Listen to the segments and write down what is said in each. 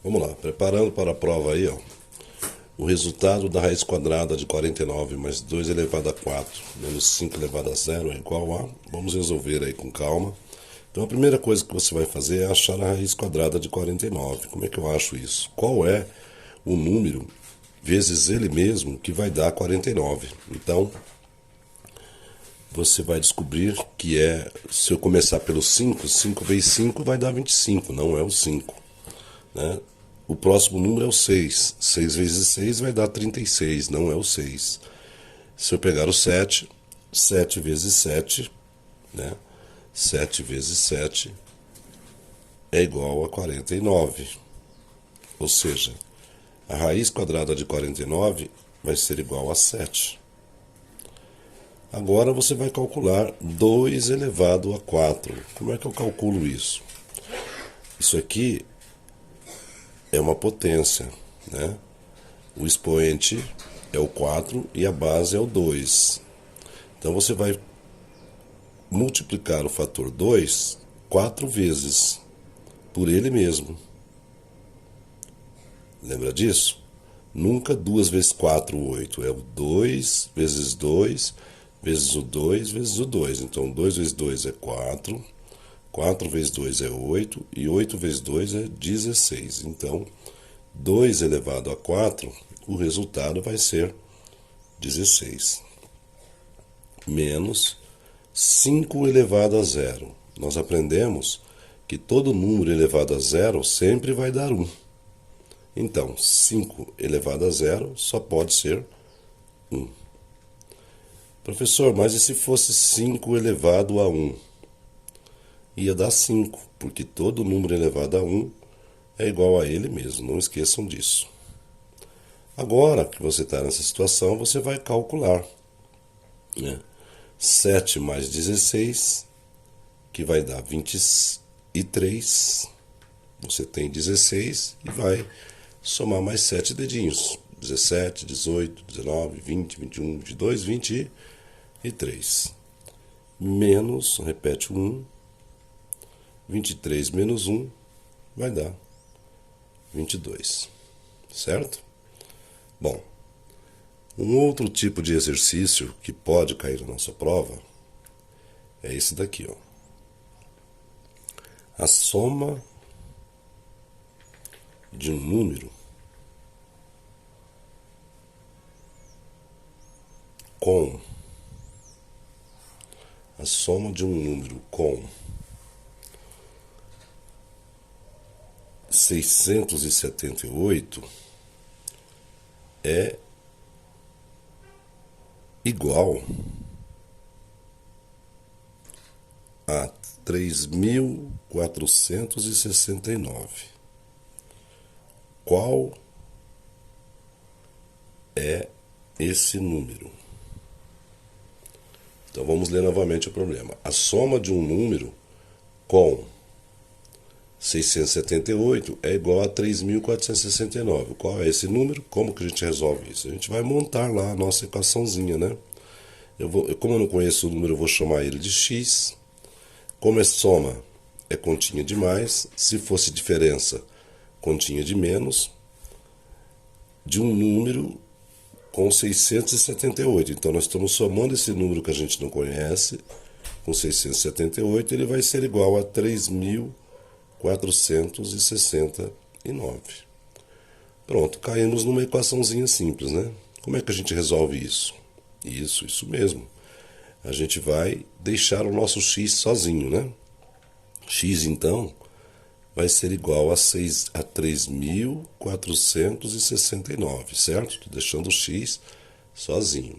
Vamos lá, preparando para a prova aí, ó. O resultado da raiz quadrada de 49 mais 2 elevado a 4 menos 5 elevado a 0 é igual a... Vamos resolver aí com calma. Então a primeira coisa que você vai fazer é achar a raiz quadrada de 49. Como é que eu acho isso? Qual é o número vezes ele mesmo que vai dar 49? Então, você vai descobrir que se eu começar pelo 5, 5 vezes 5 vai dar 25, não é o 5, né? O próximo número é o 6. 6 vezes 6 vai dar 36, não é o 6. Se eu pegar o 7, 7 vezes 7, né? 7 vezes 7 é igual a 49. Ou seja, a raiz quadrada de 49 vai ser igual a 7. Agora você vai calcular 2 elevado a 4. Como é que eu calculo isso? Isso aqui é uma potência, né? O expoente é o 4 e a base é o 2. Então você vai multiplicar o fator 2 4 vezes por ele mesmo. Lembra disso? Nunca 2 vezes 4, 8. É o 2 vezes 2 vezes o 2 vezes o 2. Então 2 vezes 2 é 4. 4 vezes 2 é 8. E 8 vezes 2 é 16. Então, 2 elevado a 4, o resultado vai ser 16. Menos 5 elevado a 0. Nós aprendemos que todo número elevado a 0 sempre vai dar 1. Então, 5 elevado a 0 só pode ser 1. Professor, mas e se fosse 5 elevado a 1? Ia dar 5, porque todo número elevado a 1 é igual a ele mesmo, não esqueçam disso. Agora que você está nessa situação, você vai calcular, né? 7 mais 16, que vai dar 23. Você tem 16 e vai somar mais 7 dedinhos. 17, 18, 19, 20, 21, 22, 23. Menos, repete o 1. 23 menos 1 vai dar 22. Certo? Bom, um outro tipo de exercício que pode cair na nossa prova é esse daqui, ó. A soma de um número com 678 é igual a 3.469. Qual é esse número? Então vamos ler novamente o problema. A soma de um número com 678 é igual a 3.469. Qual é esse número? Como que a gente resolve isso? A gente vai montar lá a nossa equaçãozinha, né? Como eu não conheço o número, eu vou chamar ele de x. Como é soma, é continha de mais. Se fosse diferença, continha de menos. De um número com 678. Então nós estamos somando esse número que a gente não conhece com 678, ele vai ser igual a 3.469. Pronto, caímos numa equaçãozinha simples, né? Como é que a gente resolve isso? Isso mesmo. A gente vai deixar o nosso x sozinho, né? X, então, vai ser igual a 3.469, certo? Estou deixando o x sozinho.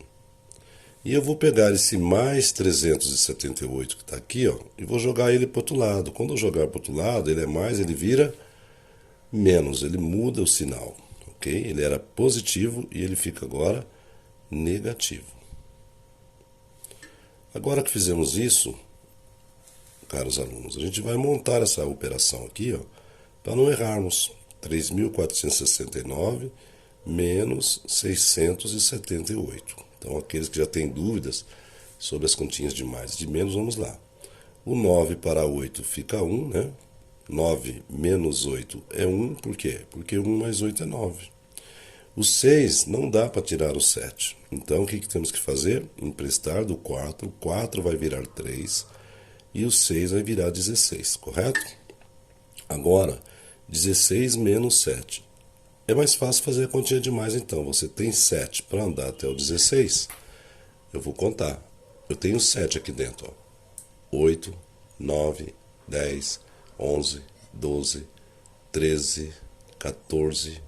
E eu vou pegar esse mais 378 que está aqui, ó, e vou jogar ele para o outro lado. Quando eu jogar para o outro lado, ele é mais, ele vira menos, ele muda o sinal, ok? Ele era positivo e ele fica agora negativo. Agora que fizemos isso, caros alunos, a gente vai montar essa operação aqui, ó, para não errarmos. 3.469 menos 678. Então, aqueles que já têm dúvidas sobre as continhas de mais e de menos, vamos lá. O 9 para 8 fica 1, né? 9 menos 8 é 1, por quê? Porque 1 mais 8 é 9. O 6 não dá para tirar o 7. Então o que temos que fazer? Emprestar do 4, o 4 vai virar 3 e o 6 vai virar 16, correto? Agora, 16 menos 7. É mais fácil fazer a continha de mais então. Você tem 7 para andar até o 16. Eu vou contar. Eu tenho 7 aqui dentro. Ó. 8, 9, 10, 11, 12, 13, 14,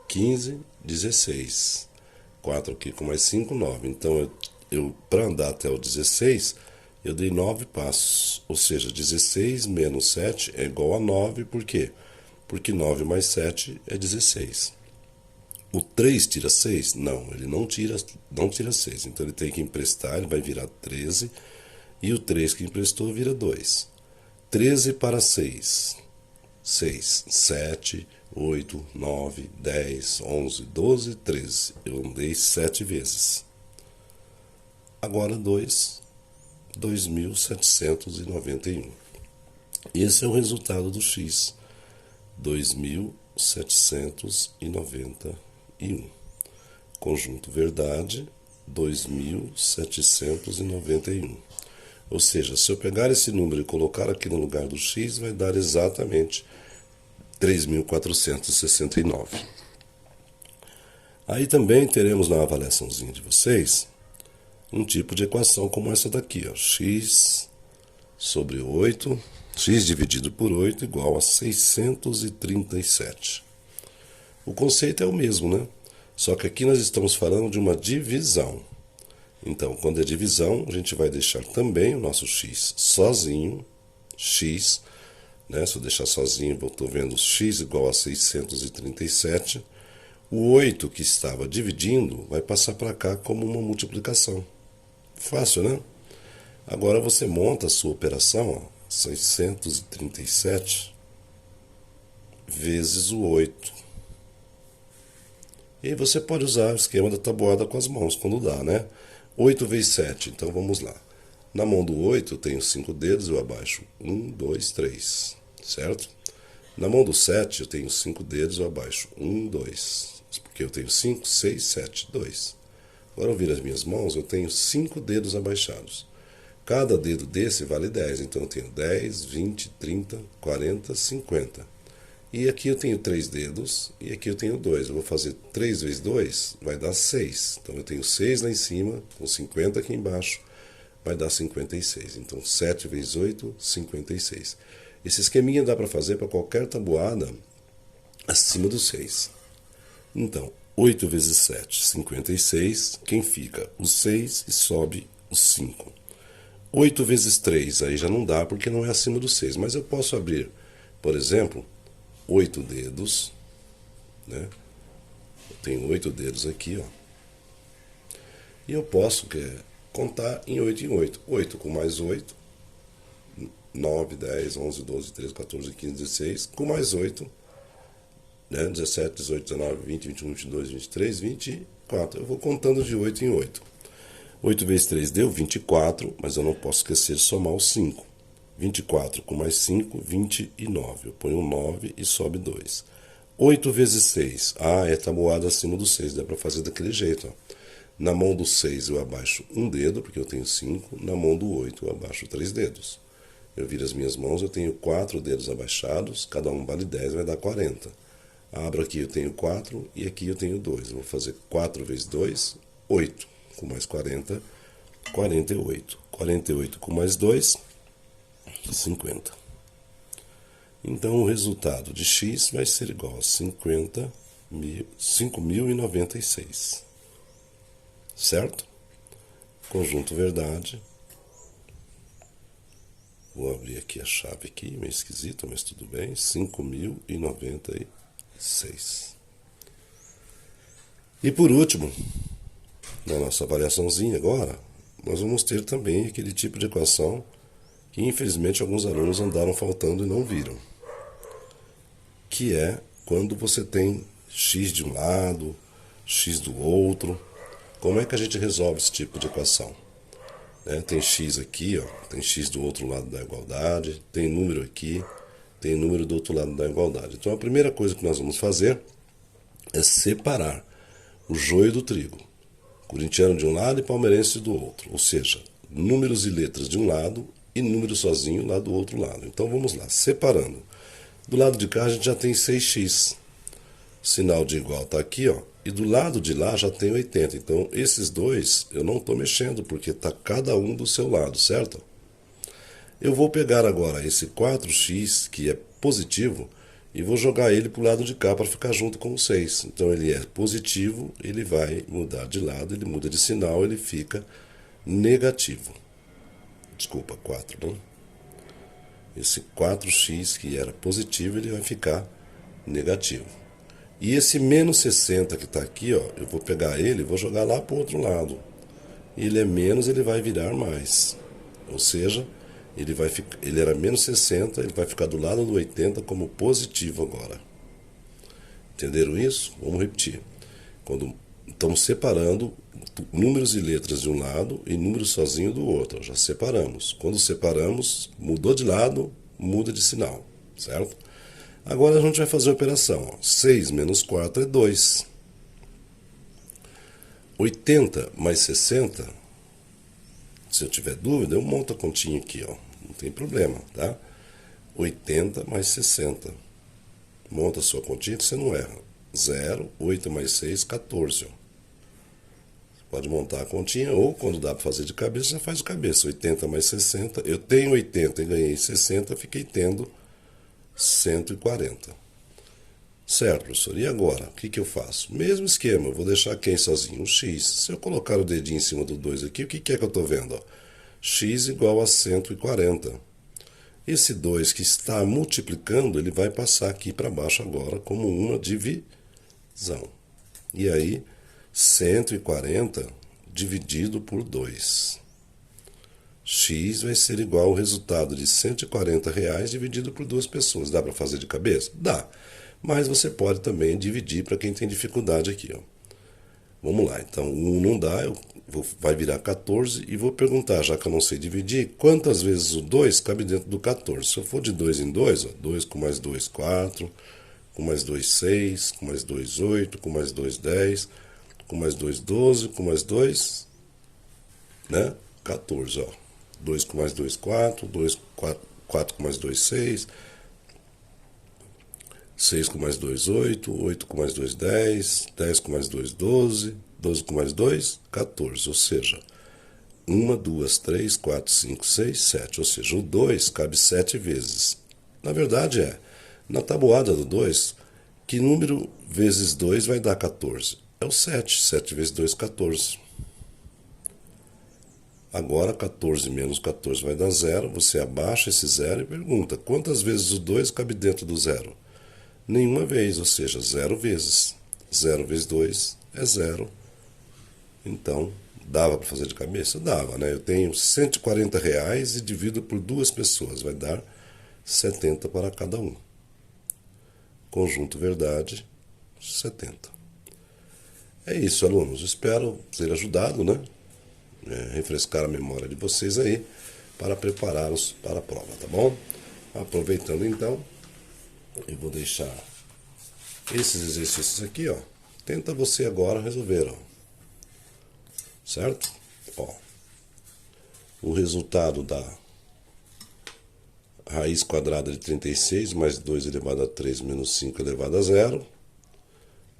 15, 16. 4 aqui com mais 5, 9. Então, para andar até o 16, eu dei 9 passos. Ou seja, 16 menos 7 é igual a 9. Por quê? Porque 9 mais 7 é 16. O 3 tira 6? Não, ele não tira 6. Então ele tem que emprestar, ele vai virar 13. E o 3 que emprestou vira 2. 13 para 6. 6, 7, 8, 9, 10, 11, 12, 13. Eu andei 7 vezes. Agora 2.791. Esse é o resultado do x. 2.791. Conjunto verdade, 2.791. Ou seja, se eu pegar esse número e colocar aqui no lugar do x, vai dar exatamente 3.469. Aí também teremos na avaliaçãozinha de vocês um tipo de equação como essa daqui, ó, x sobre 8, x dividido por 8 igual a 637. O conceito é o mesmo, né? Só que aqui nós estamos falando de uma divisão. Então, quando é divisão, a gente vai deixar também o nosso x sozinho, x, né? Se eu deixar sozinho, eu estou vendo x igual a 637. O 8 que estava dividindo vai passar para cá como uma multiplicação. Fácil, né? Agora você monta a sua operação, ó, 637 vezes o 8. E aí você pode usar o esquema da tabuada com as mãos, quando dá, né? 8 vezes 7, então vamos lá. Na mão do 8 eu tenho 5 dedos, eu abaixo 1, 2, 3, certo? Na mão do 7 eu tenho 5 dedos, eu abaixo 1, 2, porque eu tenho 5, 6, 7, 2. Agora eu viro as minhas mãos, eu tenho 5 dedos abaixados. Cada dedo desse vale 10, então eu tenho 10, 20, 30, 40, 50. E aqui eu tenho 3 dedos e aqui eu tenho 2. Eu vou fazer 3 vezes 2, vai dar 6. Então eu tenho 6 lá em cima, com 50 aqui embaixo, vai dar 56. Então 7 vezes 8, 56. Esse esqueminha dá para fazer para qualquer tabuada acima do 6. Então, 8 vezes 7, 56. Quem fica? O 6 e sobe o 5. 8 vezes 3, aí já não dá porque não é acima do 6. Mas eu posso abrir, por exemplo, 8 dedos, né? Eu tenho 8 dedos aqui, ó. E eu posso contar em 8 em 8. 8 com mais 8, 9, 10, 11, 12, 13, 14, 15, 16. Com mais 8, né? 17, 18, 19, 20, 21, 22, 23, 24. Eu vou contando de 8 em 8. 8 vezes 3 deu 24, mas eu não posso esquecer de somar os 5. 24 com mais 5, 29. Eu ponho 9 e sobe 2. 8 vezes 6. É tabuada acima do 6. Dá para fazer daquele jeito. Ó. Na mão do 6 eu abaixo um dedo, porque eu tenho 5. Na mão do 8 eu abaixo 3 dedos. Eu viro as minhas mãos, eu tenho 4 dedos abaixados. Cada um vale 10, vai dar 40. Abro aqui, eu tenho 4 e aqui eu tenho 2. Eu vou fazer 4 vezes 2, 8. Com mais 40, 48. 48 com mais 2, 50. Então o resultado de x vai ser igual a 5.096. Certo? Conjunto verdade. Vou abrir aqui a chave aqui, meio esquisito, mas tudo bem. 5.096. E por último, na nossa avaliaçãozinha agora, nós vamos ter também aquele tipo de equação que infelizmente alguns alunos andaram faltando e não viram. Que é quando você tem x de um lado, x do outro. Como é que a gente resolve esse tipo de equação? Tem x aqui, ó, tem x do outro lado da igualdade, tem número aqui, tem número do outro lado da igualdade. Então a primeira coisa que nós vamos fazer é separar o joio do trigo. Corintiano de um lado e palmeirense do outro. Ou seja, números e letras de um lado e número sozinho lá do outro lado. Então vamos lá, separando. Do lado de cá a gente já tem 6x. O sinal de igual está aqui, ó. E do lado de lá já tem 80. Então esses dois eu não estou mexendo, porque está cada um do seu lado, certo? Eu vou pegar agora esse 4x, que é positivo, e vou jogar ele para o lado de cá para ficar junto com o 6. Então ele é positivo, ele vai mudar de lado, ele muda de sinal, ele fica negativo. Desculpa, 4, né? Esse 4x que era positivo, ele vai ficar negativo. E esse menos 60 que está aqui, ó, eu vou pegar ele e vou jogar lá para o outro lado. Ele é menos, ele vai virar mais. Ou seja, ele era menos 60, ele vai ficar do lado do 80 como positivo agora. Entenderam isso? Vamos repetir. Quando estamos separando números e letras de um lado e números sozinho do outro. Já separamos. Quando separamos, mudou de lado, muda de sinal. Certo? Agora a gente vai fazer a operação. Ó. 6 menos 4 é 2. 80 mais 60, se eu tiver dúvida, eu monto a continha aqui. Ó. Não tem problema, tá? 80 mais 60. Monta a sua continha que você não erra. 0, 8 mais 6, 14. Ó. Pode montar a continha, ou quando dá para fazer de cabeça, já faz de cabeça. 80 mais 60. Eu tenho 80 e ganhei 60, fiquei tendo 140. Certo, professor? E agora? O que eu faço? Mesmo esquema, eu vou deixar quem sozinho? O x. Se eu colocar o dedinho em cima do 2 aqui, o que é que eu estou vendo? Ó? X igual a 140. Esse 2 que está multiplicando, ele vai passar aqui para baixo agora como uma divisão. E aí, 140 dividido por 2. X vai ser igual ao resultado de R$140 dividido por 2 pessoas. Dá para fazer de cabeça? Dá. Mas você pode também dividir para quem tem dificuldade aqui. Ó. Vamos lá. Então, 1 não dá, vai virar 14 e vou perguntar, já que eu não sei dividir, quantas vezes o 2 cabe dentro do 14? Se eu for de 2 em 2, ó, 2 com mais 2, 4, com mais 2, 6, com mais 2, 8, com mais 2, 10... com mais 2, 12, com mais 2, né? 14, ó. 2 com mais 2, 4, 4 com mais 2, 6, 6 com mais 2, 8, 8 com mais 2, 10, 10 com mais 2, 12, 12 com mais 2, 14, ou seja, 1, 2, 3, 4, 5, 6, 7, ou seja, o 2 cabe 7 vezes. Na verdade na tabuada do 2, que número vezes 2 vai dar 14? É o 7. 7 vezes 2, 14. Agora, 14 menos 14 vai dar 0. Você abaixa esse 0 e pergunta, quantas vezes o 2 cabe dentro do 0? Nenhuma vez, ou seja, 0 vezes. 0 vezes 2 é 0. Então, dava para fazer de cabeça? Dava, né? Eu tenho R$140 e divido por 2 pessoas. Vai dar 70 para cada um. Conjunto verdade, 70. É isso, alunos. Espero ter ajudado, né? Refrescar a memória de vocês aí para prepará-los para a prova, tá bom? Aproveitando então, eu vou deixar esses exercícios aqui, ó. Tenta você agora resolver, ó. Certo? Ó. O resultado da raiz quadrada de 36 mais 2 elevado a 3 menos 5 elevado a 0.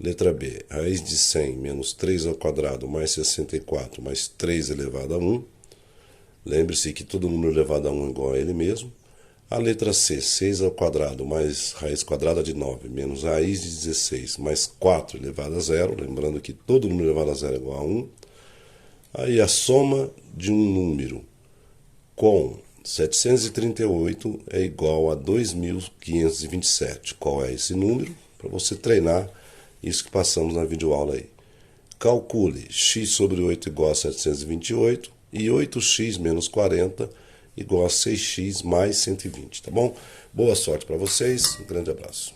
Letra B, raiz de 100 menos 3 ao quadrado mais 64 mais 3 elevado a 1. Lembre-se que todo número elevado a 1 é igual a ele mesmo. A letra C, 6 ao quadrado mais raiz quadrada de 9 menos raiz de 16 mais 4 elevado a 0. Lembrando que todo número elevado a 0 é igual a 1. Aí a soma de um número com 738 é igual a 2.527. Qual é esse número? Para você treinar isso que passamos na videoaula aí. Calcule x sobre 8 igual a 728 e 8x menos 40 igual a 6x mais 120, tá bom? Boa sorte para vocês, um grande abraço.